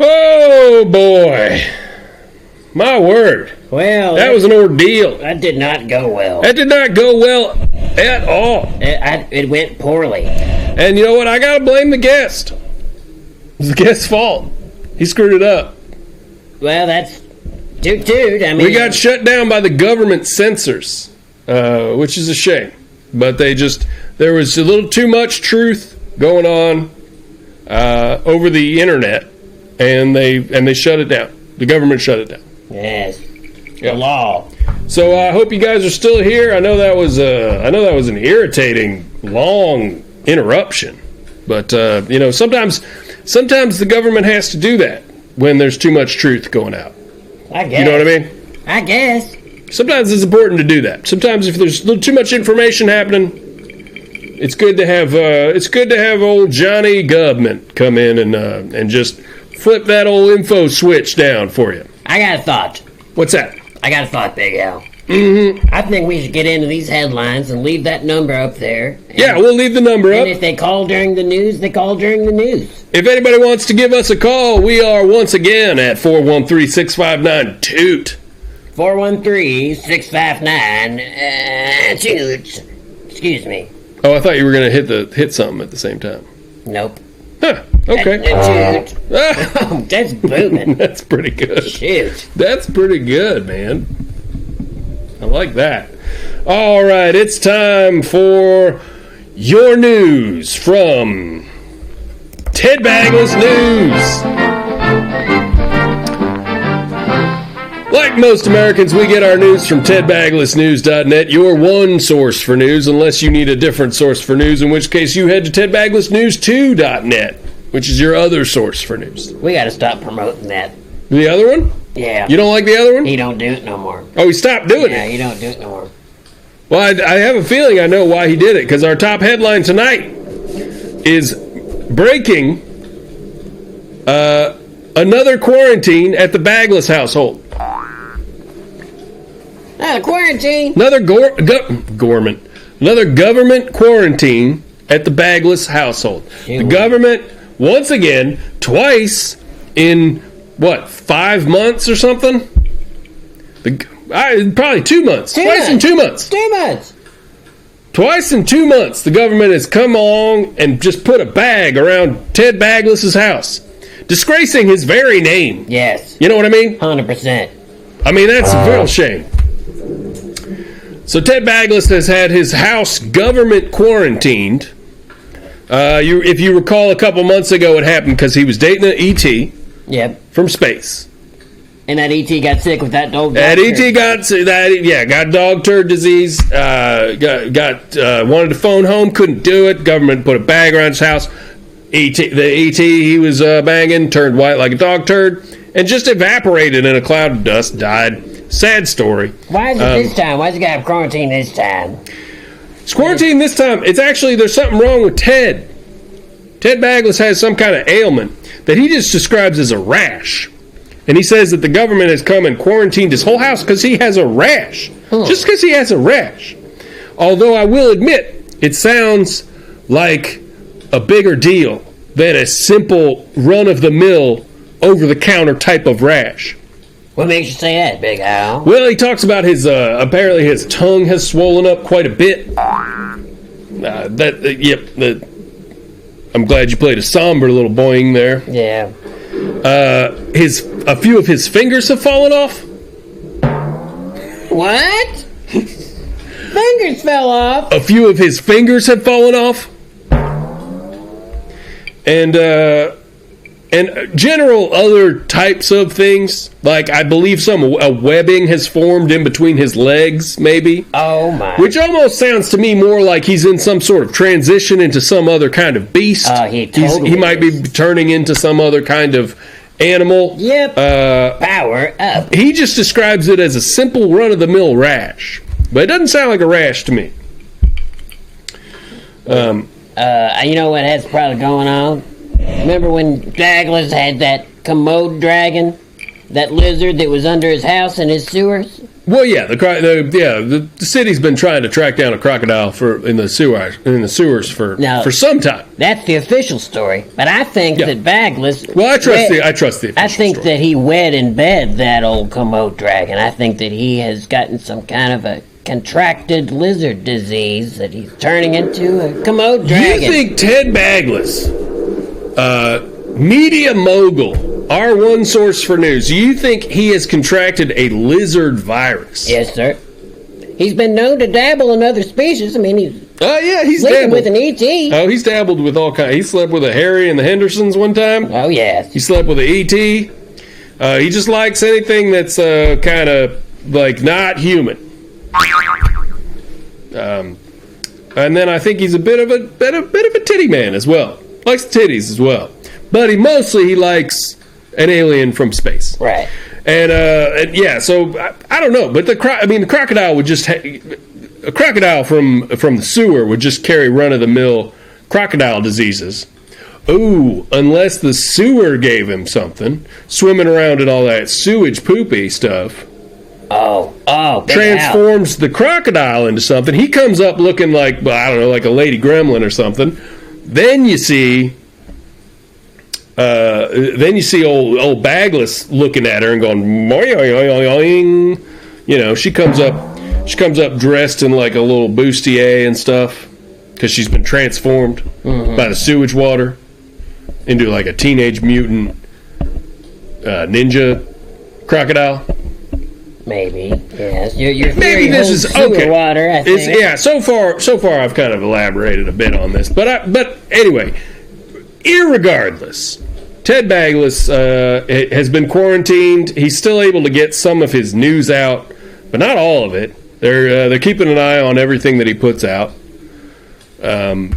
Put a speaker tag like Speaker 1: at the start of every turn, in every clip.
Speaker 1: Oh, boy. My word.
Speaker 2: Well,
Speaker 1: that was an ordeal.
Speaker 2: That did not go well.
Speaker 1: That did not go well at all.
Speaker 2: It went poorly.
Speaker 1: And you know what? I got to blame the guest. It's the guest's fault. He screwed it up.
Speaker 2: Well, that's toot. I mean,
Speaker 1: we got shut down by the government censors, which is a shame. But there was a little too much truth going on over the internet, and they shut it down. The government shut it down.
Speaker 2: Yes, the law.
Speaker 1: So I hope you guys are still here. I know that was an irritating, long interruption, but sometimes the government has to do that when there's too much truth going out.
Speaker 2: I guess.
Speaker 1: You know what I mean?
Speaker 2: I guess.
Speaker 1: Sometimes it's important to do that. Sometimes if there's a little too much information happening, it's good to have old Johnny Government come in and just flip that old info switch down for you.
Speaker 2: I got a thought.
Speaker 1: What's that?
Speaker 2: I got a thought, Big Al.
Speaker 1: Mm-hmm.
Speaker 2: I think we should get into these headlines and leave that number up there.
Speaker 1: Yeah, we'll leave the number up.
Speaker 2: And if they call during the news, they call during the news.
Speaker 1: If anybody wants to give us a call, we are once again at 413-659-TOOT.
Speaker 2: 413-659-TOOT. Excuse me.
Speaker 1: Oh, I thought you were going to hit something at the same time.
Speaker 2: Nope.
Speaker 1: Huh, okay.
Speaker 2: That's booming.
Speaker 1: That's pretty good.
Speaker 2: Shoot.
Speaker 1: That's pretty good, man. I like that. All right, it's time for your news from Ted Baglis News. Like most Americans, we get our news from TedBaglisNews.net, your one source for news, unless you need a different source for news, in which case you head to TedBaglisNews2.net, which is your other source for news.
Speaker 2: We got to stop promoting that.
Speaker 1: The other one?
Speaker 2: Yeah.
Speaker 1: You don't like the other one?
Speaker 2: He don't do it no more.
Speaker 1: Oh, he stopped doing it?
Speaker 2: Yeah, he don't do it no more.
Speaker 1: Well, I have a feeling I know why he did it, because our top headline tonight is breaking another quarantine at the Baglis household.
Speaker 2: Another quarantine?
Speaker 1: Another government quarantine at the Baglis household. The government, once again, twice in, 5 months or something? Probably 2 months. Twice in 2 months.
Speaker 2: 2 months.
Speaker 1: Twice in 2 months, the government has come along and just put a bag around Ted Baglis' house, disgracing his very name.
Speaker 2: Yes.
Speaker 1: You know what I mean?
Speaker 2: 100%.
Speaker 1: I mean, that's a real shame. So Ted Baglis has had his house government quarantined. If you recall, a couple months ago it happened because he was dating an E.T.
Speaker 2: Yep.
Speaker 1: From space.
Speaker 2: And that E.T. got sick with that dog.
Speaker 1: That E.T. got dog turd disease. Wanted to phone home, couldn't do it. Government put a bag around his house. The E.T. he was banging turned white like a dog turd and just evaporated in a cloud of dust. Died. Sad story.
Speaker 2: Why is it this time? Why is he got to have quarantine this time?
Speaker 1: It's quarantined this time. It's actually, there's something wrong with Ted. Ted Baglis has some kind of ailment that he just describes as a rash. And he says that the government has come and quarantined his whole house because he has a rash. Just because he has a rash. Although I will admit, it sounds like a bigger deal than a simple run-of-the-mill, over-the-counter type of rash.
Speaker 2: What makes you say that, Big Al?
Speaker 1: Well, he talks about his, apparently his tongue has swollen up quite a bit. I'm glad you played a somber little boing there.
Speaker 2: Yeah.
Speaker 1: A few of his fingers have fallen off.
Speaker 2: What? Fingers fell off?
Speaker 1: A few of his fingers have fallen off. And general other types of things, like I believe a webbing has formed in between his legs, maybe.
Speaker 2: Oh my!
Speaker 1: Which almost sounds to me more like he's in some sort of transition into some other kind of beast.
Speaker 2: He
Speaker 1: might be turning into some other kind of animal.
Speaker 2: Yep. Power up.
Speaker 1: He just describes it as a simple run-of-the-mill rash, but it doesn't sound like a rash to me.
Speaker 2: You know what has probably going on? Remember when Baglis had that commode dragon? That lizard that was under his house and his sewers?
Speaker 1: Well, yeah, the city's been trying to track down a crocodile in the sewers for some time.
Speaker 2: That's the official story, but I think that Bagless.
Speaker 1: Well, I trust the official
Speaker 2: I think
Speaker 1: story.
Speaker 2: that he wed in bed that old Komodo dragon. I think that he has gotten some kind of a contracted lizard disease that he's turning into a Komodo dragon.
Speaker 1: You think Ted Bagless, media mogul, our one source for news, you think he has contracted a lizard virus?
Speaker 2: Yes, sir. He's been known to dabble in other species. I mean,
Speaker 1: he's
Speaker 2: sleeping
Speaker 1: dabbled
Speaker 2: with an ET.
Speaker 1: Oh, he's dabbled with all kinds. He slept with a Harry and the Hendersons one time.
Speaker 2: Oh, yes.
Speaker 1: He slept with an ET. He just likes anything that's kind of like not human. And then I think he's a bit of a titty man as well. Likes titties as well. But he likes an alien from space.
Speaker 2: Right.
Speaker 1: And yeah, so I don't know, but the crocodile would just a crocodile from the sewer would just carry run-of-the-mill crocodile diseases. Ooh, unless the sewer gave him something, swimming around in all that sewage poopy stuff. Transforms the crocodile into something. He comes up looking like, well, I don't know, like a lady gremlin or something. Then you see old Bagless looking at her and going, moing. You know, she comes up dressed in like a little bustier and stuff because she's been transformed by the sewage water into like a teenage mutant ninja crocodile.
Speaker 2: Maybe, yes. Your
Speaker 1: maybe this is okay.
Speaker 2: Water, I think.
Speaker 1: Yeah, so far I've kind of elaborated a bit on this, but anyway, irregardless, Ted Bagless has been quarantined. He's still able to get some of his news out, but not all of it. They're keeping an eye on everything that he puts out, and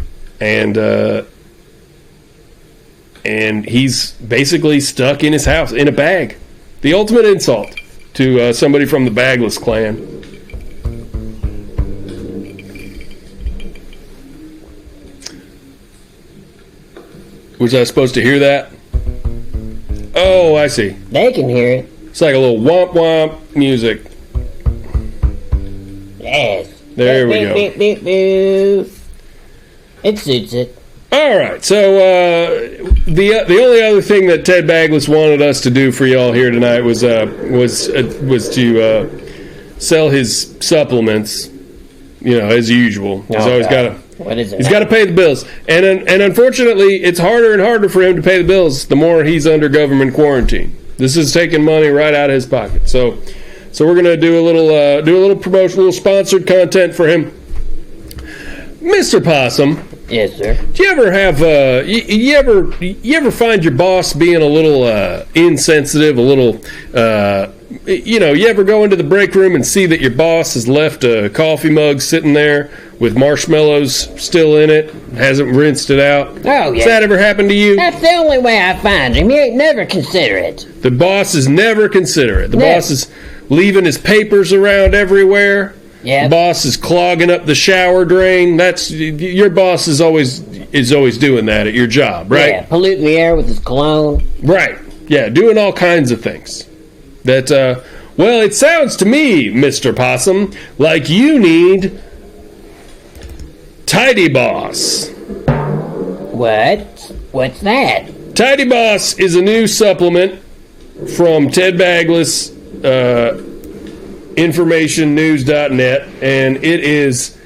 Speaker 1: he's basically stuck in his house in a bag. The ultimate insult to somebody from the Bagless clan. Was I supposed to hear that? Oh, I see.
Speaker 2: They can hear it.
Speaker 1: It's like a little womp womp music.
Speaker 2: Yes.
Speaker 1: There we go.
Speaker 2: It suits it.
Speaker 1: All right, so the only other thing that Ted Bagless wanted us to do for y'all here tonight was to sell his supplements. You know, as usual, he's always got to.
Speaker 2: What is it?
Speaker 1: He's got to pay the bills, and unfortunately, it's harder and harder for him to pay the bills the more he's under government quarantine. This is taking money right out of his pocket. So we're gonna do a little promotion, a little sponsored content for him, Mr. Possum.
Speaker 2: Yes, sir.
Speaker 1: Do you ever have you ever find your boss being a little insensitive, a little you ever go into the break room and see that your boss has left a coffee mug sitting there with marshmallows still in it, hasn't rinsed it out?
Speaker 2: Oh, yeah.
Speaker 1: Has that ever happened to you?
Speaker 2: That's the only way I find him. He ain't never considerate.
Speaker 1: The boss is never considerate. The
Speaker 2: Never.
Speaker 1: boss is leaving his papers around everywhere.
Speaker 2: Yeah.
Speaker 1: The boss is clogging up the shower drain. That's your boss is always doing that at your job, right?
Speaker 2: Yeah, polluting the air with his cologne.
Speaker 1: Right. Yeah, doing all kinds of things. That well, it sounds to me, Mr. Possum, like you need Tidy Boss.
Speaker 2: What? What's that?
Speaker 1: Tidy Boss is a new supplement from Ted Bagless, informationnews.net, and it is,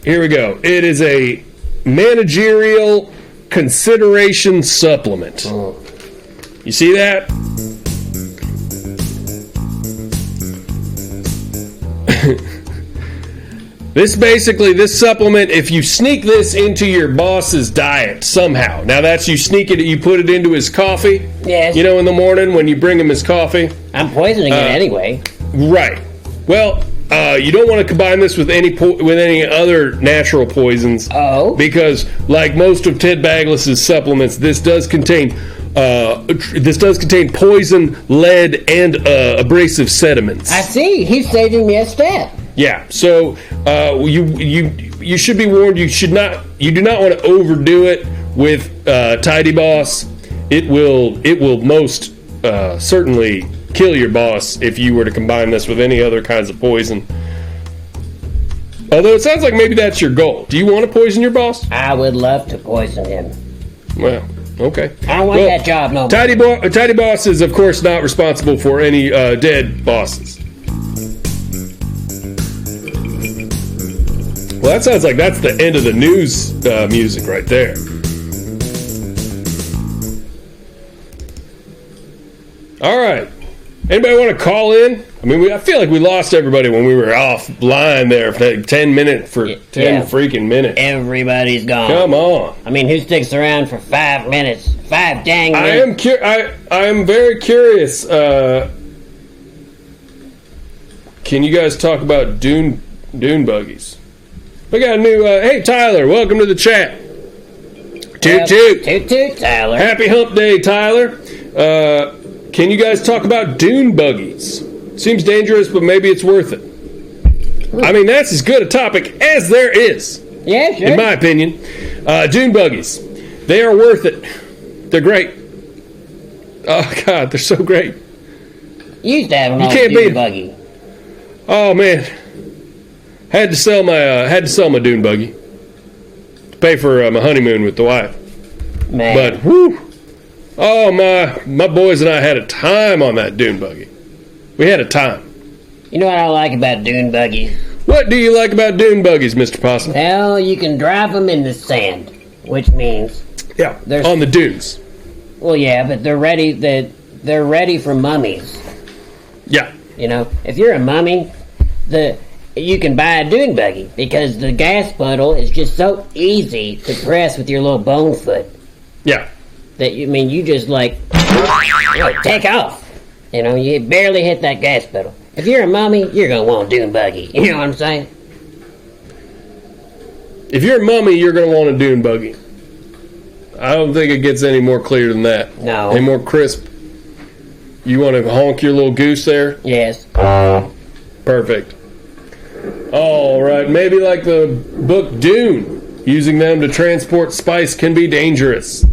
Speaker 1: here we go, it is a managerial consideration supplement. You see that? This supplement, if you sneak this into your boss's diet somehow, now that's you put it into his coffee.
Speaker 2: Yes.
Speaker 1: You know, in the morning when you bring him his coffee.
Speaker 2: I'm poisoning it anyway.
Speaker 1: Right. Well, you don't want to combine this with any other natural poisons.
Speaker 2: Oh.
Speaker 1: Because, like most of Ted Bagless's supplements, this does contain poison, lead, and abrasive sediments.
Speaker 2: I see. He's saving me a step.
Speaker 1: Yeah. So you should be warned. You do not want to overdo it with Tidy Boss. It will most certainly kill your boss if you were to combine this with any other kinds of poison. Although it sounds like maybe that's your goal. Do you want to poison your boss?
Speaker 2: I would love to poison him.
Speaker 1: Well, okay.
Speaker 2: I don't want that job no more.
Speaker 1: Tidy Boss is, of course, not responsible for any dead bosses. Well, that sounds like that's the end of the news music right there. All right. Anybody want to call in? I mean, I feel like we lost everybody when we were offline there for like 10 freaking minutes.
Speaker 2: Everybody's gone.
Speaker 1: Come on.
Speaker 2: I mean, who sticks around for 5 minutes? 5 dang minutes.
Speaker 1: I am very curious. Can you guys talk about dune buggies? We got a new. Hey, Tyler, welcome to the chat. Toot toot.
Speaker 2: Toot toot, Tyler.
Speaker 1: Happy Hump Day, Tyler. Can you guys talk about dune buggies? Seems dangerous, but maybe it's worth it. I mean, that's as good a topic as there is.
Speaker 2: Yeah, sure.
Speaker 1: In my opinion. Dune buggies. They are worth it. They're great. Oh, God, they're so great.
Speaker 2: You used to have an old dune buggy.
Speaker 1: Oh, man. Had to sell my dune buggy to pay for my honeymoon with the wife.
Speaker 2: Man.
Speaker 1: But, whew. Oh, my boys and I had a time on that dune buggy. We had a time.
Speaker 2: You know what I like about dune buggies?
Speaker 1: What do you like about dune buggies, Mr. Possum?
Speaker 2: Well, you can drive them in the sand, which means...
Speaker 1: Yeah, on the dunes.
Speaker 2: Well, yeah, but they're ready for mummies.
Speaker 1: Yeah.
Speaker 2: You know, if you're a mummy, you can buy a dune buggy because the gas pedal is just so easy to press with your little bone foot.
Speaker 1: Yeah.
Speaker 2: That you just take off. You know, you barely hit that gas pedal. If you're a mummy, you're gonna want a dune buggy. You know what I'm saying?
Speaker 1: If you're a mummy, you're gonna want a dune buggy. I don't think it gets any more clear than that.
Speaker 2: No.
Speaker 1: Any more crisp. You want to honk your little goose there?
Speaker 2: Yes.
Speaker 1: Perfect. All right, maybe like the book Dune. Using them to transport spice can be dangerous.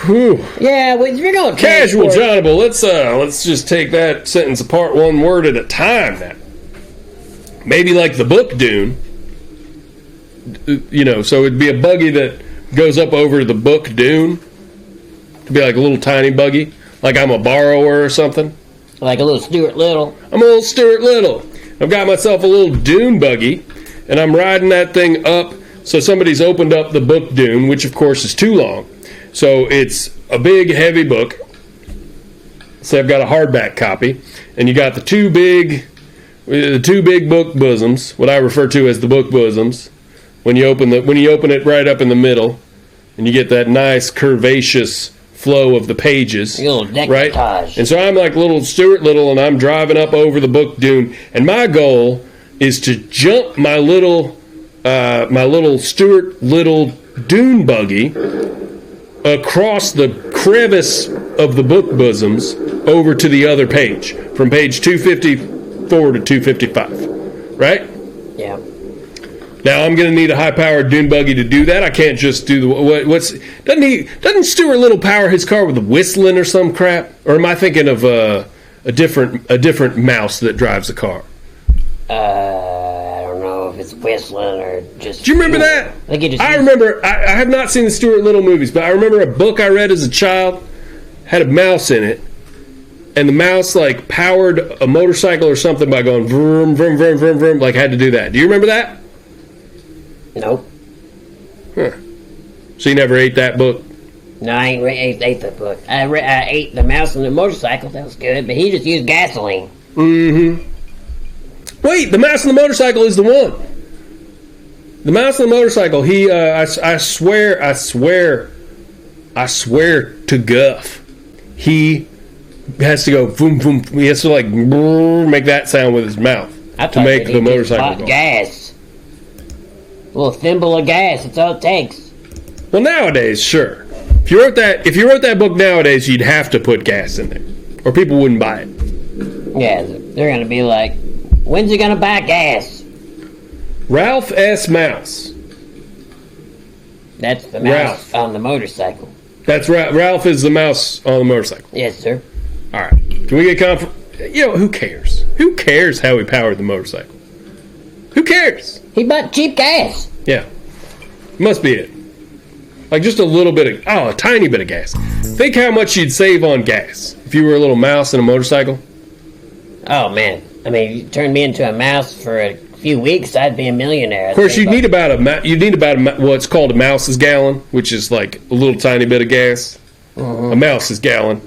Speaker 1: Whew.
Speaker 2: Yeah, well, if you're going to
Speaker 1: Casual, Johnable. Let's just take that sentence apart one word at a time now. Maybe like the book Dune. You know, so it'd be a buggy that goes up over the book Dune. It'd be like a little tiny buggy. Like I'm a borrower or something.
Speaker 2: Like a little Stuart Little.
Speaker 1: I'm a little Stuart Little. I've got myself a little Dune buggy, and I'm riding that thing up. So somebody's opened up the book Dune, which of course is too long. So it's a big, heavy book. So I've got a hardback copy, and you got the two big book bosoms, what I refer to as the book bosoms. When you open it right up in the middle, and you get that nice curvaceous flow of the pages, right? And so I'm like little Stuart Little, and I'm driving up over the book Dune, and my goal is to jump my little Stuart Little dune buggy across the crevice of the book bosoms over to the other page, from page 254 to 255, right?
Speaker 2: Yeah.
Speaker 1: Now I'm going to need a high-powered dune buggy to do that. I can't just do doesn't Stuart Little power his car with whistling or some crap? Or am I thinking of a different mouse that drives the car?
Speaker 2: I don't know if it's whistling or just...
Speaker 1: Do you remember that? I remember, I have not seen the Stuart Little movies, but I remember a book I read as a child had a mouse in it, and the mouse like powered a motorcycle or something by going vroom, vroom, vroom, vroom, vroom, like had to do that. Do you remember that?
Speaker 2: Nope.
Speaker 1: Huh. So you never ate that book?
Speaker 2: No, I ain't ate the book. I ate the mouse and the motorcycle. That was good, but he just used gasoline.
Speaker 1: Mm-hmm. Wait, the mouse and the motorcycle is the one. The mouse and the motorcycle. He, I swear to Guff, he has to go boom, boom. He has to like make that sound with his mouth to make the motorcycle go.
Speaker 2: Gas. A little thimble of gas. That's all it takes.
Speaker 1: Well, nowadays, sure. If you wrote that book nowadays, you'd have to put gas in there, or people wouldn't buy it.
Speaker 2: Yeah, they're gonna be like, "When's he gonna buy gas?"
Speaker 1: Ralph S. Mouse.
Speaker 2: That's the mouse on the motorcycle.
Speaker 1: That's right. Ralph is the mouse on the motorcycle.
Speaker 2: Yes, sir.
Speaker 1: All right. Can we get who cares? Who cares how he powered the motorcycle? Who cares?
Speaker 2: He bought cheap gas.
Speaker 1: Yeah. Must be it. Like just a little bit of, a tiny bit of gas. Think how much you'd save on gas if you were a little mouse in a motorcycle.
Speaker 2: Oh, man. I mean, you turned me into a mouse for a few weeks, I'd be a millionaire.
Speaker 1: Of course, you need about what's called a mouse's gallon, which is like a little tiny bit of gas. A mouse's gallon.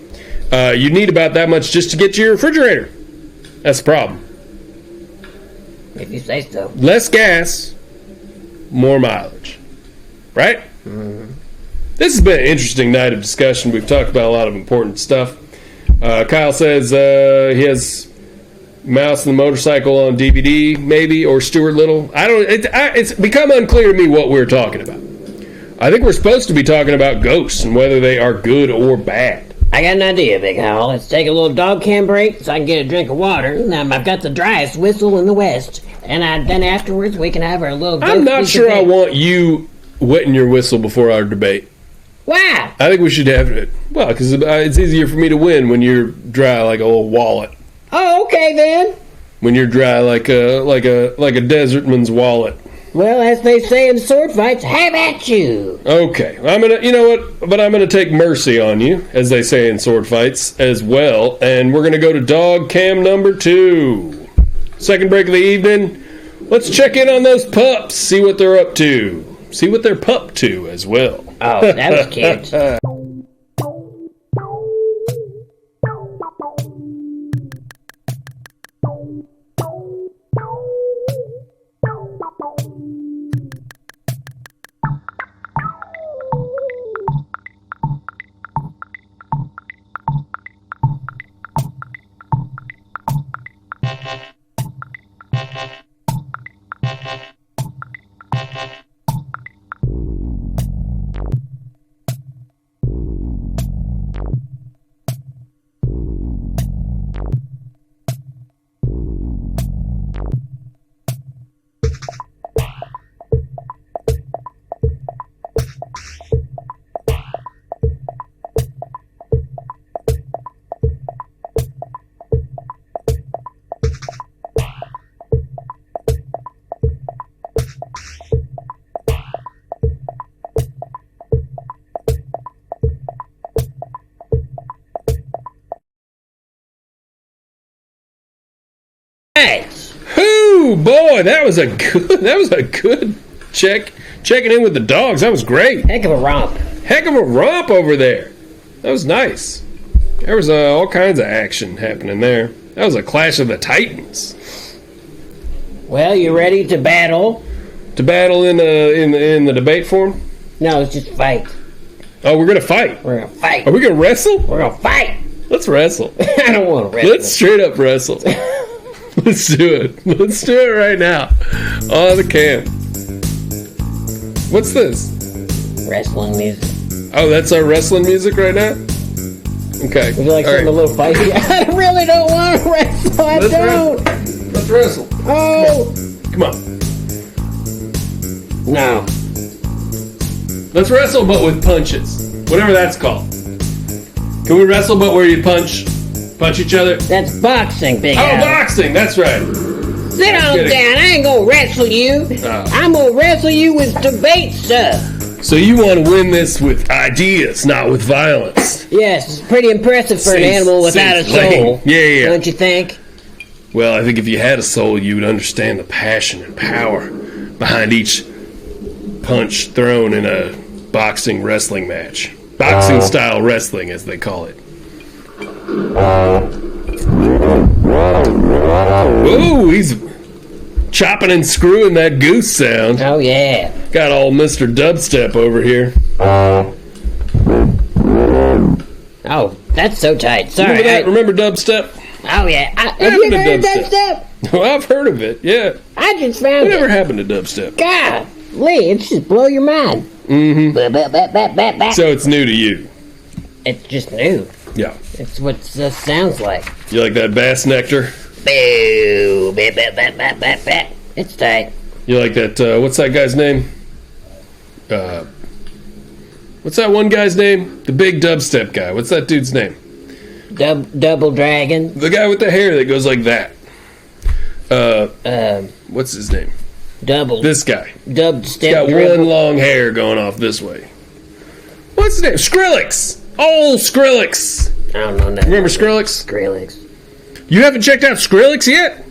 Speaker 1: You need about that much just to get to your refrigerator. That's the problem.
Speaker 2: If you say so.
Speaker 1: Less gas, more mileage. Right? This has been an interesting night of discussion. We've talked about a lot of important stuff. Kyle says he has Mouse and the Motorcycle on DVD, maybe, or Stuart Little. It's become unclear to me what we're talking about. I think we're supposed to be talking about ghosts and whether they are good or bad.
Speaker 2: I got an idea, Big Howell. Let's take a little dog can break so I can get a drink of water. Now, I've got the driest whistle in the West. And then afterwards, we can have our little ghost
Speaker 1: I'm not sure I want you wetting your whistle before our debate.
Speaker 2: Why?
Speaker 1: I think we should have it. Well, because it's easier for me to win when you're dry like a old wallet.
Speaker 2: Oh, okay then.
Speaker 1: When you're dry like a desertman's wallet.
Speaker 2: Well, as they say in sword fights, have at you.
Speaker 1: Okay, I'm gonna take mercy on you, as they say in sword fights as well, and we're gonna go to dog cam number 2. Second break of the evening. Let's check in on those pups, see what they're up to, see what they're pup to as well.
Speaker 2: Oh, that was cute.
Speaker 1: Whoo, boy, that was a good checking in with the dogs. That was great.
Speaker 2: Heck of a romp.
Speaker 1: Heck of a romp over there. That was nice. There was all kinds of action happening there. That was a clash of the titans.
Speaker 2: Well, you ready to battle?
Speaker 1: To battle in the debate form?
Speaker 2: No, it's just fight.
Speaker 1: Oh, we're gonna fight.
Speaker 2: We're gonna fight.
Speaker 1: Are we gonna wrestle?
Speaker 2: We're gonna fight.
Speaker 1: Let's wrestle.
Speaker 2: I don't want to wrestle.
Speaker 1: Let's straight up wrestle. Let's do it. Let's do it right now. On the cam. What's this?
Speaker 2: Wrestling music.
Speaker 1: Oh, that's our wrestling music right now? Okay.
Speaker 2: Would you like something a little feisty? I really don't want to wrestle.
Speaker 1: Let's wrestle.
Speaker 2: Oh.
Speaker 1: Come on.
Speaker 2: No.
Speaker 1: Let's wrestle, but with punches. Whatever that's called. Can we wrestle, but where you punch each other?
Speaker 2: That's boxing, Big
Speaker 1: Oh,
Speaker 2: Al.
Speaker 1: boxing. That's right.
Speaker 2: Sit on down. I ain't gonna wrestle you. I'm gonna wrestle you with debate stuff.
Speaker 1: So you want to win this with ideas, not with violence.
Speaker 2: Yes, it's pretty impressive for an animal without a soul.
Speaker 1: Yeah.
Speaker 2: Don't you think?
Speaker 1: Well, I think if you had a soul, you would understand the passion and power behind each punch thrown in a boxing wrestling match. Boxing style wrestling, as they call it. Whoa, he's chopping and screwing that goose sound.
Speaker 2: Oh, yeah.
Speaker 1: Got all Mr. Dubstep over here.
Speaker 2: Oh, that's so tight. Sorry.
Speaker 1: Remember Dubstep?
Speaker 2: Oh, yeah. Have you heard of dubstep?
Speaker 1: Well, I've heard of it, yeah.
Speaker 2: I just found
Speaker 1: Whatever happened to dubstep?
Speaker 2: God, Lee, it just blow your mind.
Speaker 1: Mm-hmm. So it's new to you.
Speaker 2: It's just new.
Speaker 1: Yeah.
Speaker 2: It's what it sounds like.
Speaker 1: You like that bass nectar?
Speaker 2: Boo. It's tight.
Speaker 1: You like that, what's that guy's name? What's that one guy's name? The big dubstep guy. What's that dude's name?
Speaker 2: Double dragon.
Speaker 1: The guy with the hair that goes like that. What's his name?
Speaker 2: Double.
Speaker 1: This guy.
Speaker 2: Dubstep.
Speaker 1: He's got one long hair going off this way. What's his name? Skrillex. Oh, Skrillex.
Speaker 2: I don't know nothing.
Speaker 1: Remember Skrillex?
Speaker 2: Skrillex.
Speaker 1: You haven't checked out Skrillex yet?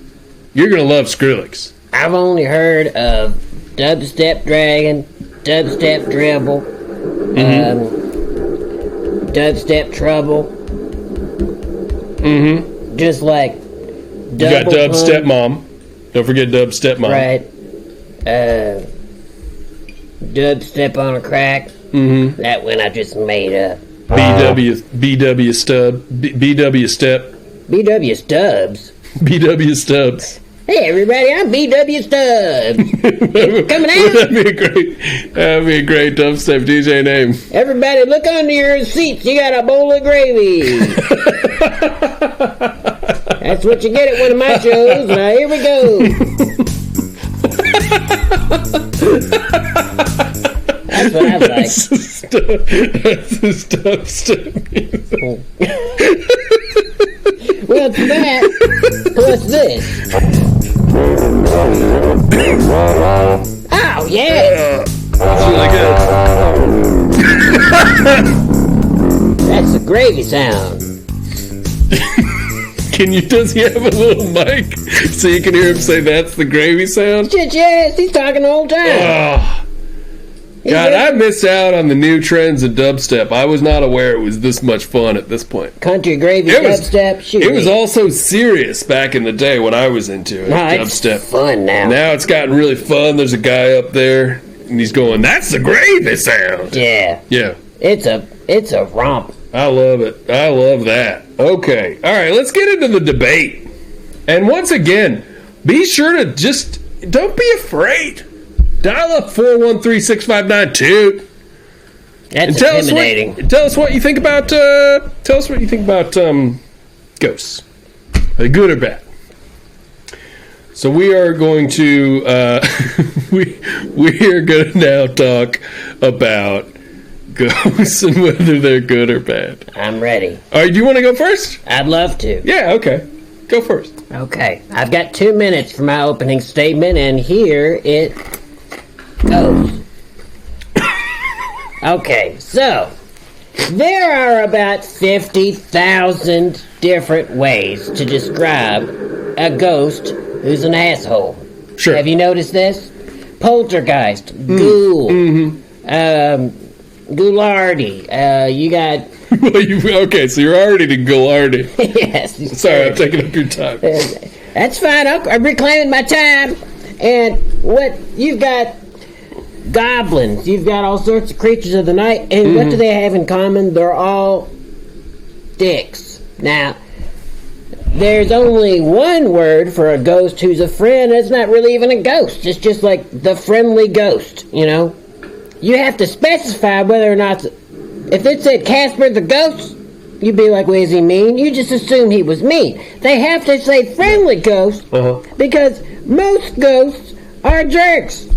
Speaker 1: You're gonna love Skrillex.
Speaker 2: I've only heard of Dubstep Dragon, Dubstep Dribble, Dubstep Trouble.
Speaker 1: Mm-hmm.
Speaker 2: Just like
Speaker 1: You got Dubstep Mom. Don't forget Dubstep Mom.
Speaker 2: Right. Dubstep on a Crack.
Speaker 1: Mm-hmm.
Speaker 2: That one I just made up.
Speaker 1: BW Stub. BW Step.
Speaker 2: BW Stubbs.
Speaker 1: BW Stubbs.
Speaker 2: Hey everybody, I'm BW Stubbs. Coming out.
Speaker 1: That'd be a great dubstep DJ name.
Speaker 2: Everybody, look under your seats. You got a bowl of gravy. That's what you get at one of my shows. Now here we go. That's what I like.
Speaker 1: That's the dubstep music.
Speaker 2: Well, it's that plus this. Oh yeah.
Speaker 1: That's really good.
Speaker 2: That's the gravy sound.
Speaker 1: Does he have a little mic so you can hear him say that's the gravy sound?
Speaker 2: Shit, yes, he's talking the whole time.
Speaker 1: Oh. God, I missed out on the new trends of dubstep. I was not aware it was this much fun at this point.
Speaker 2: Country gravy dubstep. Shoot,
Speaker 1: it was also serious back in the day when I was into it.
Speaker 2: No,
Speaker 1: dubstep.
Speaker 2: It's fun now.
Speaker 1: Now it's gotten really fun. There's a guy up there and he's going, "That's the gravy sound."
Speaker 2: Yeah.
Speaker 1: Yeah.
Speaker 2: It's a romp.
Speaker 1: I love it. I love that. Okay. All right, let's get into the debate. And once again, be sure to just don't be afraid. Dial up 413-659-2.
Speaker 2: That's intimidating.
Speaker 1: Tell us what you think about. Ghosts. Are they good or bad? So we are going to we are going to now talk about ghosts and whether they're good or bad.
Speaker 2: I'm ready.
Speaker 1: All right, do you want to go first?
Speaker 2: I'd love to.
Speaker 1: Yeah. Okay. Go first.
Speaker 2: Okay. I've got 2 minutes for my opening statement, and here it goes. Okay, so there are about 50,000 different ways to describe a ghost who's an asshole.
Speaker 1: Sure.
Speaker 2: Have you noticed this? Poltergeist, ghoul, Ghoulardi. You got.
Speaker 1: Okay, so you're already to Ghoulardi.
Speaker 2: Yes.
Speaker 1: Sorry, I'm taking up your time.
Speaker 2: That's fine. I'm reclaiming my time. And what you've got. Goblins. You've got all sorts of creatures of the night, and what do they have in common? They're all dicks. Now, there's only one word for a ghost who's a friend, and it's not really even a ghost. It's just like the friendly ghost, you know? You have to specify whether or not... If it said Casper the ghost, you'd be like, well, is he mean? You just assume he was mean. They have to say friendly ghost, because most ghosts are jerks.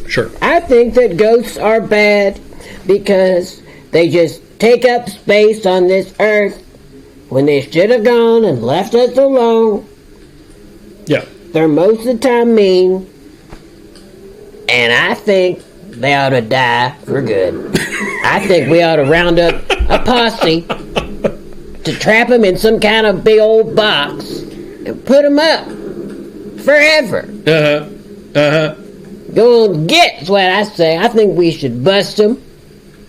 Speaker 1: Sure.
Speaker 2: I think that ghosts are bad because they just take up space on this earth when they should have gone and left us alone.
Speaker 1: Yeah.
Speaker 2: They're most of the time mean, and I think they ought to die for good. I think we ought to round up a posse to trap them in some kind of big old box and put them up forever. Go and get, is what I say. I think we should bust them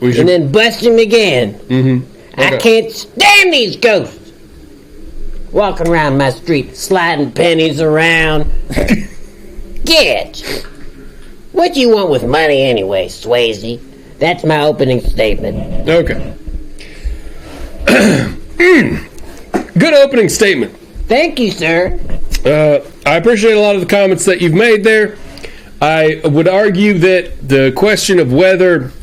Speaker 2: and then bust them again. Okay. I can't stand these ghosts walking around my street, sliding pennies around. Get. What do you want with money anyway, Swayze? That's my opening statement.
Speaker 1: Okay. Good opening statement.
Speaker 2: Thank you, sir.
Speaker 1: I appreciate a lot of the comments that you've made there. I would argue that the question of whether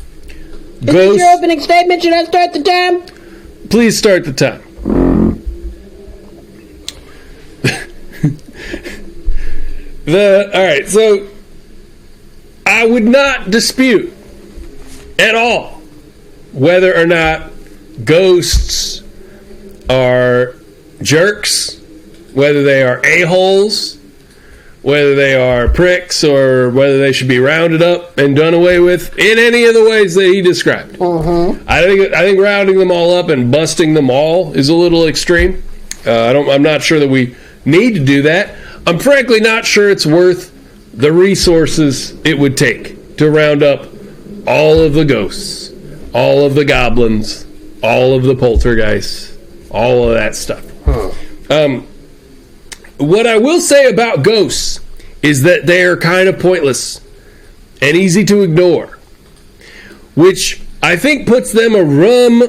Speaker 2: Is this your opening statement? Should I start the time?
Speaker 1: Please start the time. All right, so I would not dispute at all whether or not ghosts are jerks, whether they are a-holes, whether they are pricks, or whether they should be rounded up and done away with in any of the ways that he described. I think rounding them all up and busting them all is a little extreme. I'm not sure that we need to do that. I'm frankly not sure it's worth the resources it would take to round up all of the ghosts, all of the goblins, all of the poltergeists, all of that stuff. What I will say about ghosts is that they are kind of pointless and easy to ignore, which I think puts them a rung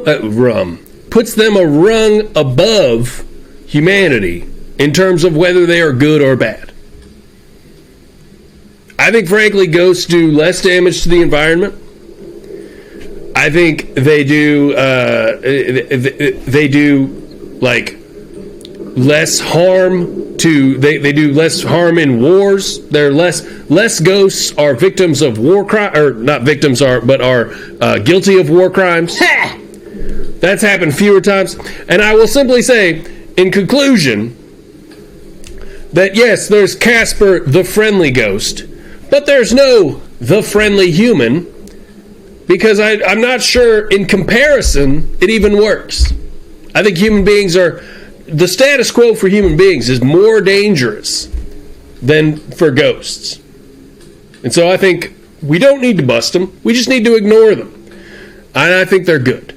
Speaker 1: above humanity in terms of whether they are good or bad. I think, frankly, ghosts do less damage to the environment. I think they do like less harm to they do less harm in wars. They're less ghosts are victims of war crime, or not victims but are guilty of war crimes. That's happened fewer times. And I will simply say, in conclusion, that yes, there's Casper the friendly ghost, but there's no the friendly human, because I'm not sure in comparison it even works. I think human beings the status quo for human beings is more dangerous than for ghosts. And so I think we don't need to bust them. We just need to ignore them. And I think they're good.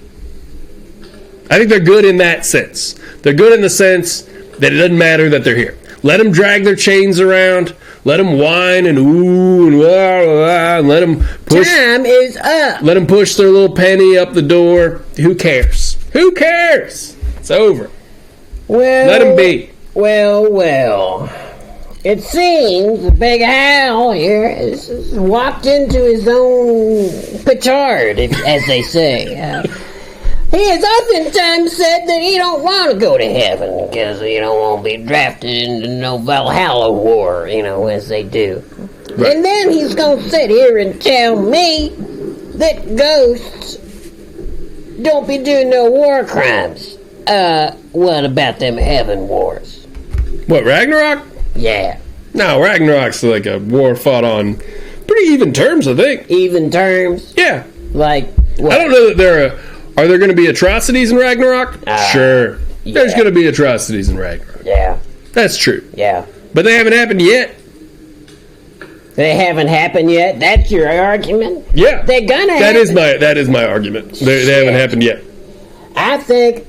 Speaker 1: I think they're good in that sense. They're good in the sense that it doesn't matter that they're here. Let them drag their chains around. Let them whine and ooh and wah, wah, and let them push.
Speaker 2: Time is up.
Speaker 1: Let them push their little penny up the door. Who cares? Who cares? It's over.
Speaker 2: Well,
Speaker 1: let them be.
Speaker 2: Well. It seems the big Hal here has walked into his own petard, as they say. He has oftentimes said that he don't want to go to heaven because he don't want to be drafted into no Valhalla war, as they do. Right. And then he's going to sit here and tell me that ghosts don't be doing no war crimes. What about them heaven wars?
Speaker 1: What, Ragnarok?
Speaker 2: Yeah.
Speaker 1: No, Ragnarok's like a war fought on pretty even terms, I think.
Speaker 2: Even terms?
Speaker 1: Yeah.
Speaker 2: Like what?
Speaker 1: I don't know that are there going to be atrocities in Ragnarok? Sure. Yeah. There's going to be atrocities in Ragnarok.
Speaker 2: Yeah.
Speaker 1: That's true.
Speaker 2: Yeah.
Speaker 1: But they haven't happened yet.
Speaker 2: They haven't happened yet? That's your argument?
Speaker 1: Yeah.
Speaker 2: They're gonna happen.
Speaker 1: That is my argument. They haven't happened yet.
Speaker 2: I think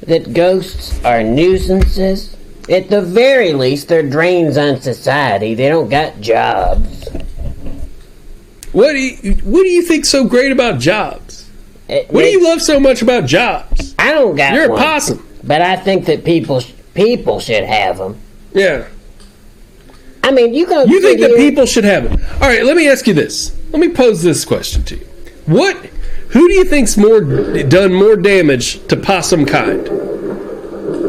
Speaker 2: that ghosts are nuisances. At the very least, they're drains on society. They don't got jobs.
Speaker 1: What do you think's so great about jobs? What do you love so much about jobs?
Speaker 2: I don't got
Speaker 1: You're
Speaker 2: one.
Speaker 1: a possum.
Speaker 2: But I think that people should have them.
Speaker 1: Yeah.
Speaker 2: I mean, you
Speaker 1: think that people should have them. All right, let me ask you this. Let me pose this question to you. Who do you think's done more damage to possum kind?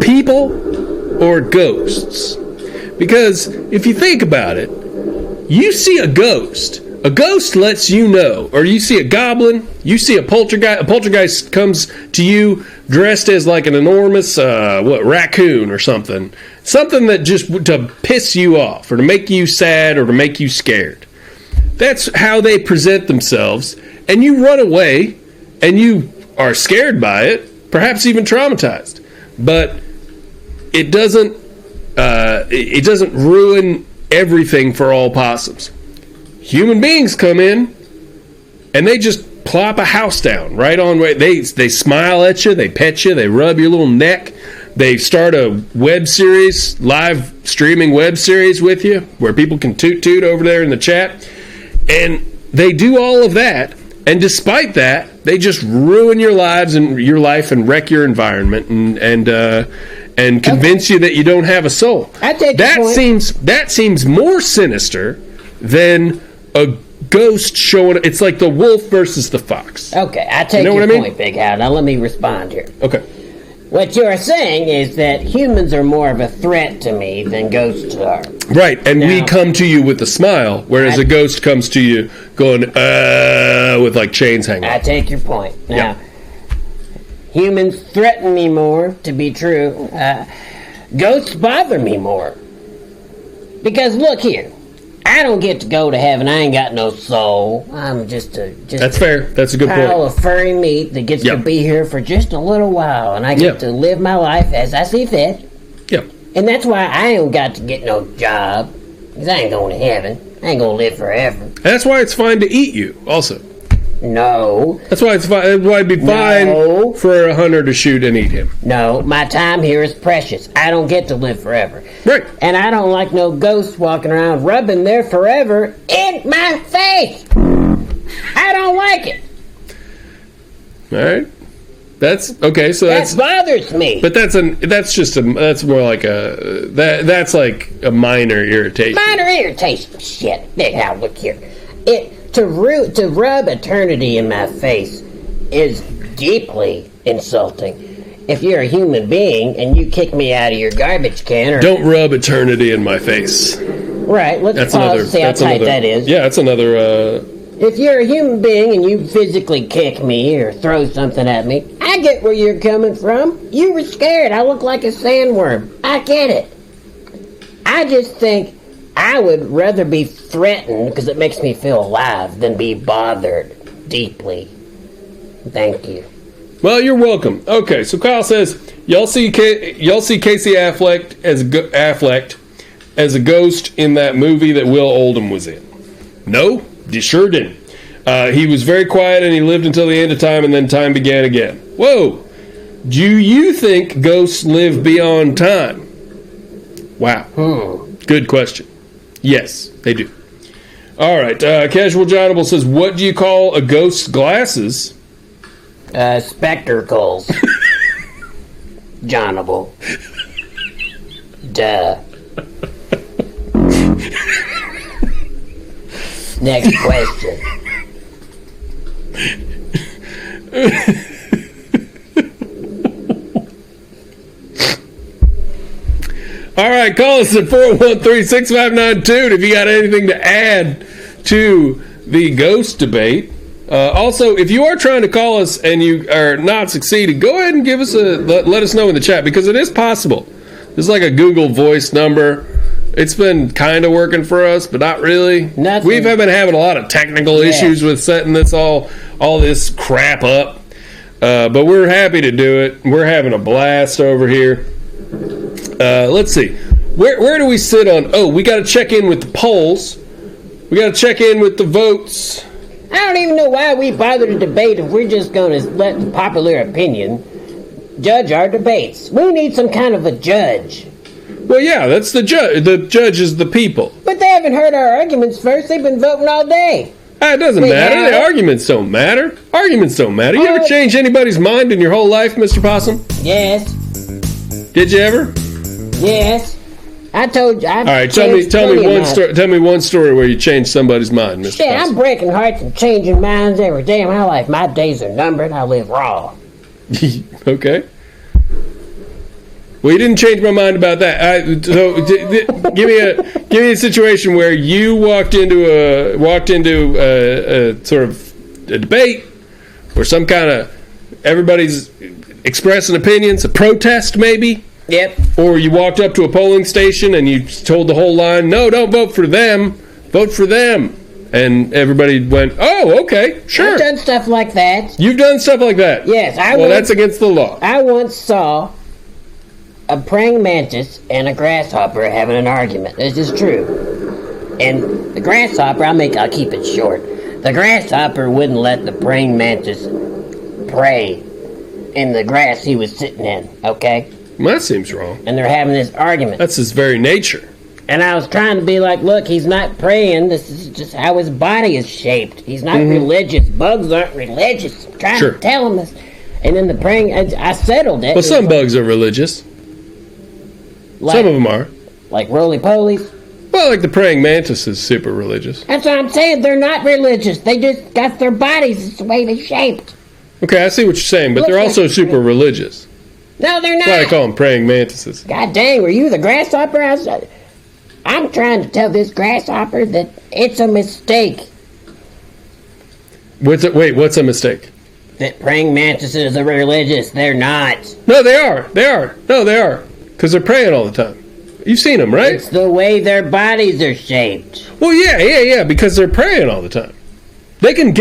Speaker 1: People or ghosts? Because if you think about it, you see a ghost lets you know, or you see a goblin, you see a poltergeist comes to you dressed as like an enormous raccoon or something that just to piss you off or to make you sad or to make you scared. That's how they present themselves, and you run away and you are scared by it, perhaps even traumatized, but it doesn't ruin everything for all possums. Human beings come in and they just plop a house down right on. They smile at you, they pet you, they rub your little neck, they start a live streaming web series with you where people can toot over there in the chat, and they do all of that. And despite that, they just ruin your lives and your life and wreck your environment and convince you that you don't have a soul.
Speaker 2: I take that
Speaker 1: point. That seems more sinister than a ghost showing. It's like the wolf versus the fox.
Speaker 2: Okay, I take your point, Big Hal. Now let me respond here.
Speaker 1: Okay.
Speaker 2: What you're saying is that humans are more of a threat to me than ghosts are.
Speaker 1: Right, and we come to you with a smile, whereas a ghost comes to you going, with like chains hanging.
Speaker 2: I take your point. Now, Humans threaten me more, to be true. Ghosts bother me more. Because look here, I don't get to go to heaven. I ain't got no soul. I'm just
Speaker 1: That's fair. That's a good
Speaker 2: pile
Speaker 1: point.
Speaker 2: of furry meat that gets to be here for just a little while, and I get to live my life as I see fit.
Speaker 1: Yep.
Speaker 2: And that's why I ain't got to get no job, because I ain't going to heaven. I ain't going to live forever.
Speaker 1: And that's why it's fine to eat you, also.
Speaker 2: No.
Speaker 1: That's why it's fine. That's why it'd be fine for a hunter to shoot and eat him.
Speaker 2: No, my time here is precious. I don't get to live forever.
Speaker 1: Right.
Speaker 2: And I don't like no ghosts walking around rubbing their forever in my face. I don't like it.
Speaker 1: All right. That's okay. So
Speaker 2: that bothers me.
Speaker 1: But that's more like that's like a minor irritation.
Speaker 2: Minor irritation. Shit. Now look here. To rub eternity in my face is deeply insulting. If you're a human being and you kick me out of your garbage can,
Speaker 1: don't rub eternity in my face.
Speaker 2: Right. Let's see how tight that is.
Speaker 1: Yeah, that's another.
Speaker 2: If you're a human being and you physically kick me or throw something at me, I get where you're coming from. You were scared. I look like a sandworm. I get it. I just think I would rather be threatened because it makes me feel alive than be bothered deeply. Thank you.
Speaker 1: Well, you're welcome. Okay, so Kyle says y'all see Casey Affleck as a ghost in that movie that Will Oldham was in. No, you sure didn't. He was very quiet and he lived until the end of time, and then time began again. Whoa! Do you think ghosts live beyond time? Wow. Good question. Yes, they do. All right. Casual Johnable says, what do you call a ghost's glasses?
Speaker 2: Spectacles. Johnable. Duh. Next question.
Speaker 1: All right, call us at 413-6592 if you got anything to add to the ghost debate. Also, if you are trying to call us and you are not succeeding, go ahead and give us let us know in the chat, because it is possible. This is like a Google Voice number. It's been kind of working for us, but not really.
Speaker 2: Nothing.
Speaker 1: We've been having a lot of technical issues with setting this all this crap up. But we're happy to do it. We're having a blast over here. Let's see. Where do we sit on... Oh, we got to check in with the polls. We got to check in with the votes.
Speaker 2: I don't even know why we bother to debate if we're just going to let the popular opinion judge our debates. We need some kind of a judge.
Speaker 1: Well, yeah, that's the judge. The judge is the people.
Speaker 2: But they haven't heard our arguments first. They've been voting all day.
Speaker 1: It doesn't matter. The arguments don't matter. Arguments don't matter. You ever change anybody's mind in your whole life, Mr. Possum?
Speaker 2: Yes.
Speaker 1: Did you ever?
Speaker 2: Yes. I told you.
Speaker 1: All right, tell me one story. Tell me one story where you changed somebody's mind, Mr.
Speaker 2: Yeah,
Speaker 1: Possum.
Speaker 2: I'm breaking hearts and changing minds every day of my life. My days are numbered. I live raw.
Speaker 1: Okay. Well, you didn't change my mind about that. Give me a situation where you walked into a sort of a debate, or some kind of everybody's expressing opinions, a protest maybe.
Speaker 2: Yep.
Speaker 1: Or you walked up to a polling station and you told the whole line, "No, don't vote for them. Vote for them." And everybody went, "Oh, okay, sure."
Speaker 2: I've done stuff like that.
Speaker 1: You've done stuff like that?
Speaker 2: Yes.
Speaker 1: That's against the law.
Speaker 2: I once saw a praying mantis and a grasshopper having an argument. This is true. And the grasshopper, I'll keep it short. The grasshopper wouldn't let the praying mantis pray in the grass he was sitting in, okay?
Speaker 1: Well, that seems wrong.
Speaker 2: And they're having this argument.
Speaker 1: That's his very nature.
Speaker 2: And I was trying to be like, look, he's not praying. This is just how his body is shaped. He's not religious. Bugs aren't religious. I'm trying to tell him this. And then the praying, I settled it.
Speaker 1: Well, some bugs are religious. Some of them are.
Speaker 2: Like roly-polies?
Speaker 1: Well, like the praying mantis is super religious.
Speaker 2: That's what I'm saying. They're not religious. They just got their bodies. It's the way they're shaped.
Speaker 1: Okay, I see what you're saying, but they're also super religious.
Speaker 2: No, they're not.
Speaker 1: That's why I call them praying mantises.
Speaker 2: God dang, were you the grasshopper? I'm trying to tell this grasshopper that it's a mistake.
Speaker 1: What's a mistake?
Speaker 2: that praying mantises are religious. They're not.
Speaker 1: No, they are. No, they are. Because they're praying all the time. You've seen them, right?
Speaker 2: It's the way their bodies are shaped.
Speaker 1: Well, yeah. Because they're praying all the time. They can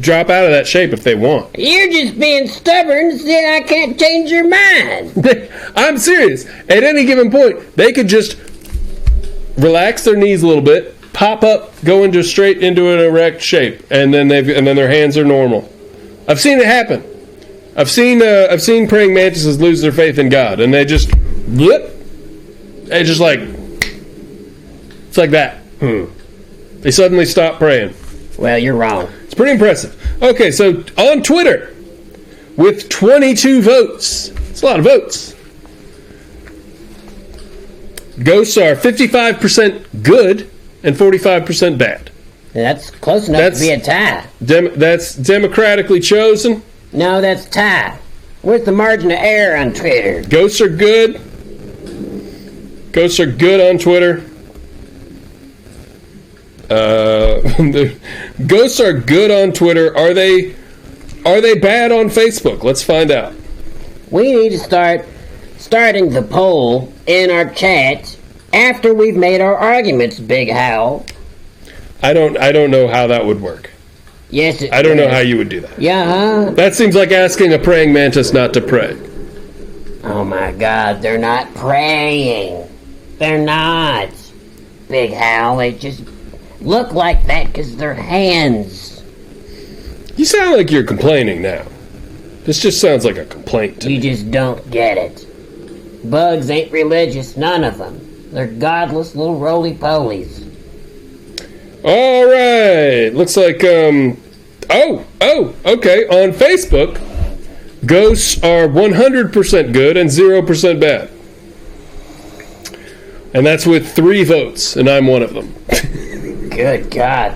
Speaker 1: drop out of that shape if they want.
Speaker 2: You're just being stubborn, saying I can't change your mind.
Speaker 1: I'm serious. At any given point, they could just relax their knees a little bit, pop up, go into straight into an erect shape, and then their hands are normal. I've seen it happen. I've seen praying mantises lose their faith in God, and they just it's just like it's like that. They suddenly stop praying.
Speaker 2: Well, you're wrong.
Speaker 1: It's pretty impressive. Okay, so on Twitter, with 22 votes, it's a lot of votes. Ghosts are 55% good and 45% bad.
Speaker 2: That's close enough to be a tie.
Speaker 1: That's democratically chosen.
Speaker 2: No, that's tie. Where's the margin of error on Twitter?
Speaker 1: Ghosts are good. Ghosts are good on Twitter. Ghosts are good on Twitter. Are they bad on Facebook? Let's find out.
Speaker 2: We need to starting the poll in our chat after we've made our arguments, Big Howell.
Speaker 1: I don't know how that would work.
Speaker 2: Yes,
Speaker 1: I don't know how you would do that.
Speaker 2: Yeah.
Speaker 1: That seems like asking a praying mantis not to pray.
Speaker 2: Oh my God, they're not praying. They're not. Big Howell, they just look like that because they're hands.
Speaker 1: You sound like you're complaining now. This just sounds like a complaint to me.
Speaker 2: You just don't get it. Bugs ain't religious, none of them. They're godless little roly-polies.
Speaker 1: All right. Looks like, okay. On Facebook, ghosts are 100% good and 0% bad. And that's with 3 votes, and I'm one of them.
Speaker 2: Good God.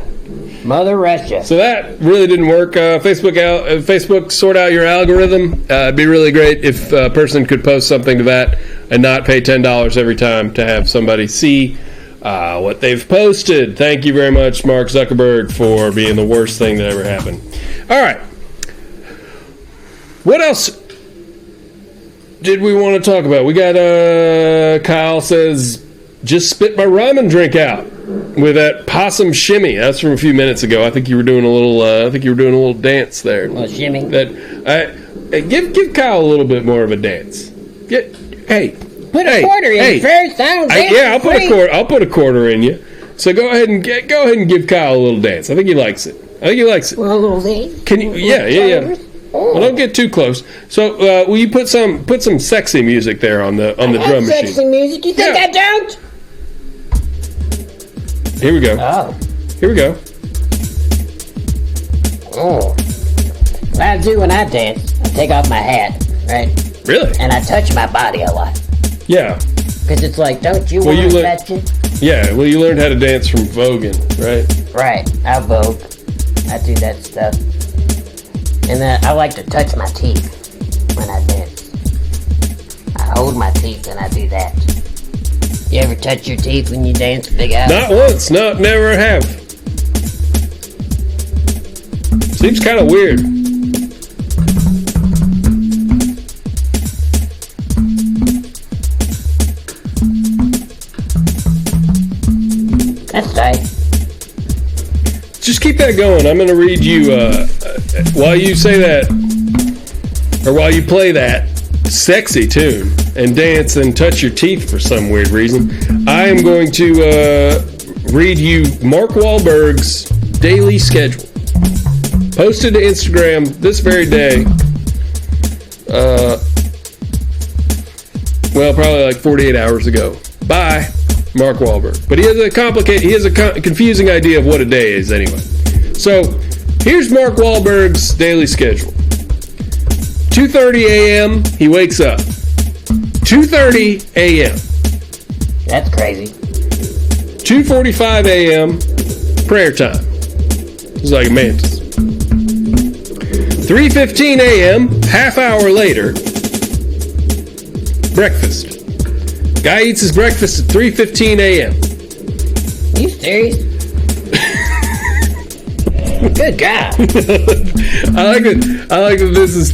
Speaker 2: Mother Russia.
Speaker 1: So that really didn't work. Facebook, sort out your algorithm. It'd be really great if a person could post something to that and not pay $10 every time to have somebody see what they've posted. Thank you very much, Mark Zuckerberg, for being the worst thing that ever happened. All right. What else did we want to talk about? We got Kyle says, just spit my ramen drink out with that possum shimmy. That's from a few minutes ago. I think you were doing a little dance there.
Speaker 2: A little shimmy.
Speaker 1: Give Kyle a little bit more of a dance.
Speaker 2: Put a quarter in first.
Speaker 1: I'll put a quarter in you. So go ahead and give Kyle a little dance. I think he likes it.
Speaker 2: Well, a little dance.
Speaker 1: Can you? Yeah. Well, don't get too close. So, will you put some sexy music there on the drum machine?
Speaker 2: Sexy music? You think I don't?
Speaker 1: Here we go.
Speaker 2: Oh.
Speaker 1: Here we go.
Speaker 2: Oh. What I do when I dance, I take off my hat, right?
Speaker 1: Really?
Speaker 2: And I touch my body a lot.
Speaker 1: Yeah.
Speaker 2: Because it's like, don't you want to touch it?
Speaker 1: Yeah, well, you learned how to dance from voguing, right?
Speaker 2: Right. I vogue. I do that stuff. And then I like to touch my teeth when I dance. I hold my teeth and I do that. You ever touch your teeth when you dance, Big Al?
Speaker 1: Not once. No, never have. Seems kind of weird.
Speaker 2: That's tight.
Speaker 1: Just keep that going. I'm going to read you, while you say that, or while you play that sexy tune and dance and touch your teeth for some weird reason, I am going to read you Mark Wahlberg's daily schedule. Posted to Instagram this very day. Well, probably like 48 hours ago. Bye. Mark Wahlberg. But he has a confusing idea of what a day is anyway. So, here's Mark Wahlberg's daily schedule. 2:30 a.m. he wakes up. 2:30 a.m.
Speaker 2: That's crazy.
Speaker 1: 2:45 a.m. prayer time. He's like a mantis. 3:15 a.m. half hour later, breakfast. Guy eats his breakfast at 3:15 a.m.
Speaker 2: You serious? Good God.
Speaker 1: I like that this is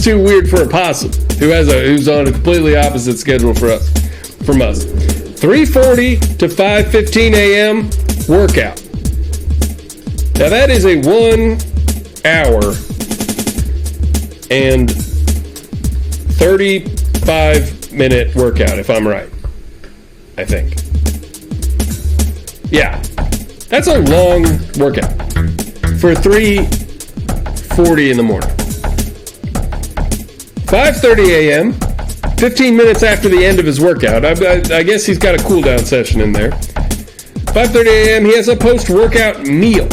Speaker 1: too weird for a possum who's on a completely opposite schedule from us. 3:40 to 5:15 a.m. workout. Now that is a 1 hour and 35-minute workout, if I'm right. I think. Yeah. That's a long workout for 3:40 in the morning. 5:30 a.m., 15 minutes after the end of his workout. I guess he's got a cool-down session in there. 5:30 a.m., he has a post-workout meal.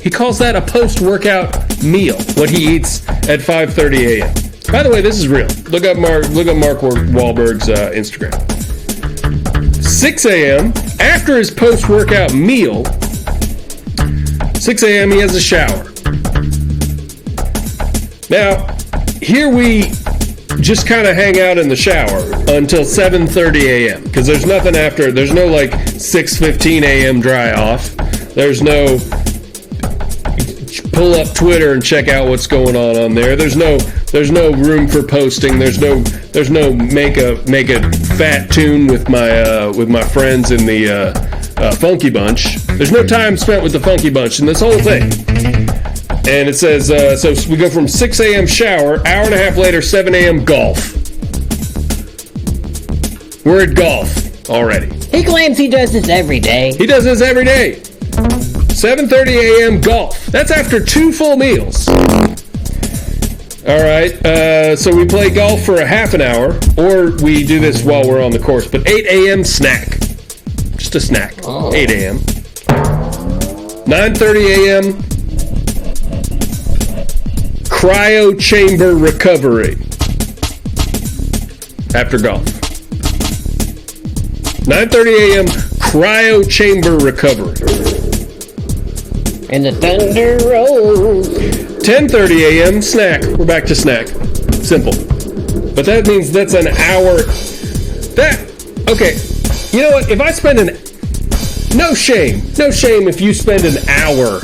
Speaker 1: He calls that a post-workout meal, what he eats at 5:30 a.m. By the way, this is real. Look up Mark Wahlberg's Instagram. 6 a.m., after his post-workout meal, 6 a.m., he has a shower. Now, here we just kind of hang out in the shower until 7:30 a.m. because there's nothing after. There's no like 6:15 a.m. dry off. There's no pull up Twitter and check out what's going on there. There's no room for posting. There's no make a fat tune with my friends in the Funky Bunch. There's no time spent with the Funky Bunch in this whole thing. And it says, so we go from 6 a.m. shower, hour and a half later, 7 a.m. golf. We're at golf already.
Speaker 2: He claims he does this every day.
Speaker 1: He does this every day. 7:30 a.m. golf. That's after 2 full meals. All right, so we play golf for a half an hour, or we do this while we're on the course. But 8 a.m. snack. Just a snack. 8 a.m. 9:30 a.m. cryo chamber recovery after golf. 9:30 a.m. cryo chamber recovery.
Speaker 2: And the thunder rolls.
Speaker 1: 10:30 a.m. snack. We're back to snack. Simple. But that means that's an hour. Okay. You know what? If I spend no shame if you spend an hour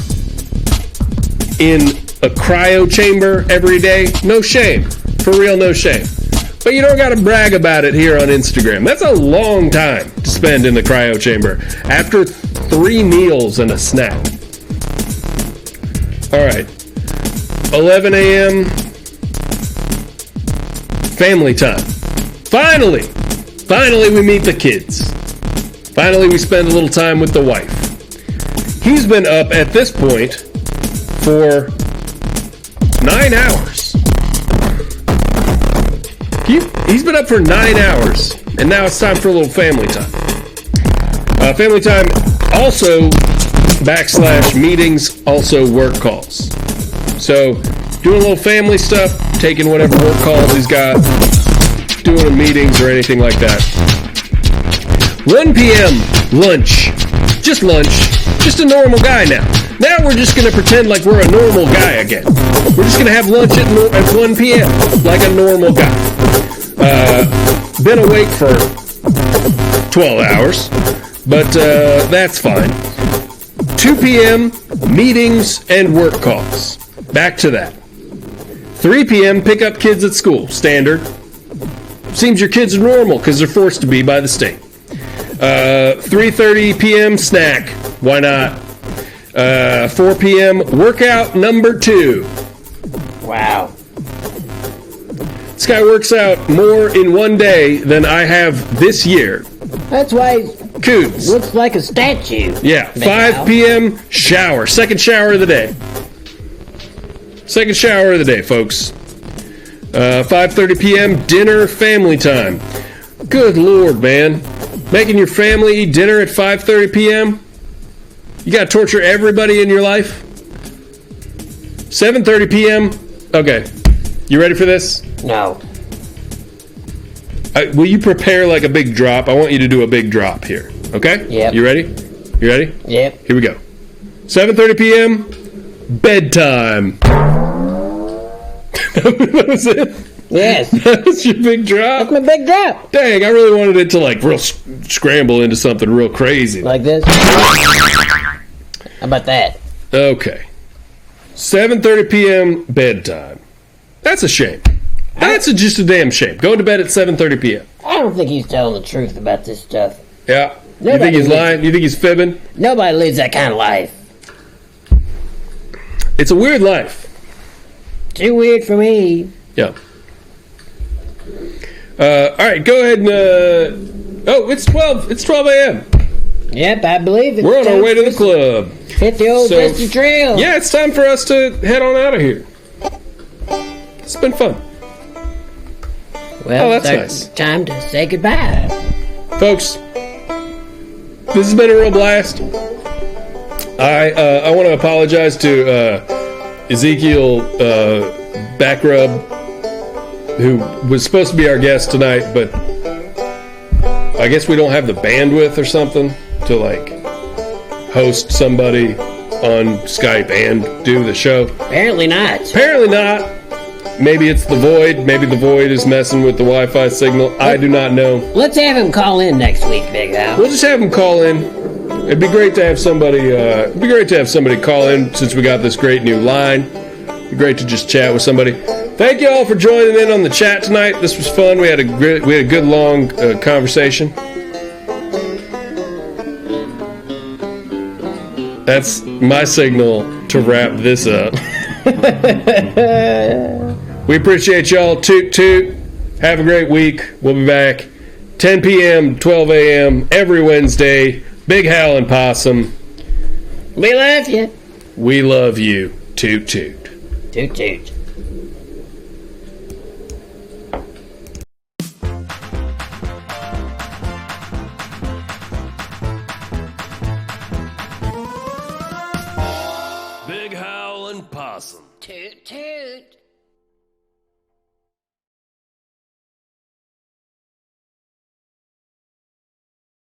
Speaker 1: in a cryo chamber every day. No shame. For real, no shame. But you don't got to brag about it here on Instagram. That's a long time to spend in the cryo chamber after 3 meals and a snack. All right. 11 a.m. family time. Finally we meet the kids. Finally we spend a little time with the wife. He's been up at this point for 9 hours. He's been up for 9 hours, and now it's time for a little family time. Family time also / meetings, also work calls. So doing a little family stuff, taking whatever work calls he's got, doing meetings or anything like that. 1 p.m. lunch. Just lunch. Just a normal guy now. Now we're just going to pretend like we're a normal guy again. We're just going to have lunch at 1 p.m. like a normal guy. Been awake for 12 hours, but that's fine. 2 p.m. meetings and work calls. Back to that. 3 p.m. pick up kids at school. Standard. Seems your kids are normal because they're forced to be by the state. 3:30 p.m. snack. Why not? 4 p.m. workout number 2.
Speaker 2: Wow.
Speaker 1: This guy works out more in one day than I have this year.
Speaker 2: That's why he
Speaker 1: Coots.
Speaker 2: looks like a statue.
Speaker 1: Yeah. 5 p.m. shower. Second shower of the day. Second shower of the day, folks. 5:30 p.m. dinner family time. Good Lord, man. Making your family eat dinner at 5:30 p.m.? You got to torture everybody in your life? 7:30 p.m. Okay. You ready for this?
Speaker 2: No.
Speaker 1: Will you prepare like a big drop? I want you to do a big drop here. Okay?
Speaker 2: Yep.
Speaker 1: You ready? You ready?
Speaker 2: Yep.
Speaker 1: Here we go. 7:30 p.m. bedtime. That was it?
Speaker 2: Yes.
Speaker 1: That was your big drop?
Speaker 2: That's my big drop.
Speaker 1: Dang, I really wanted it to like real scramble into something real crazy.
Speaker 2: Like this. How about that?
Speaker 1: Okay. 7:30 p.m. bedtime. That's a shame. That's just a damn shame. Going to bed at 7:30 p.m.
Speaker 2: I don't think he's telling the truth about this stuff.
Speaker 1: Yeah. You
Speaker 2: Nobody
Speaker 1: think he's
Speaker 2: lives-
Speaker 1: lying? You think he's fibbing?
Speaker 2: Nobody lives that kind of life.
Speaker 1: It's a weird life.
Speaker 2: Too weird for me.
Speaker 1: Yeah. All right, go ahead and... it's 12. It's 12 a.m.
Speaker 2: Yep, I believe it.
Speaker 1: We're on our way to the club.
Speaker 2: Hit the old
Speaker 1: So-
Speaker 2: dusty trail.
Speaker 1: Yeah, it's time for us to head on out of here. It's been fun.
Speaker 2: Well,
Speaker 1: Oh, that's
Speaker 2: it's
Speaker 1: nice.
Speaker 2: time to say goodbye.
Speaker 1: Folks, this has been a real blast. I want to apologize to Ezekiel Backrub, who was supposed to be our guest tonight, but I guess we don't have the bandwidth or something to like host somebody on Skype and do the show.
Speaker 2: Apparently not.
Speaker 1: Apparently not. Maybe it's the void. Maybe the void is messing with the Wi-Fi signal. I do not know.
Speaker 2: Let's have him call in next week, Big Al.
Speaker 1: We'll just have him call in. It'd be great to have somebody. It'd be great to have somebody call in since we got this great new line. It'd be great to just chat with somebody. Thank you all for joining in on the chat tonight. This was fun. We had a good long conversation. That's my signal to wrap this up. We appreciate y'all. Toot toot. Have a great week. We'll be back 10 p.m., 12 a.m. every Wednesday. Big Howell and Possum.
Speaker 2: We love you.
Speaker 1: We love you. Toot toot.
Speaker 2: Toot toot.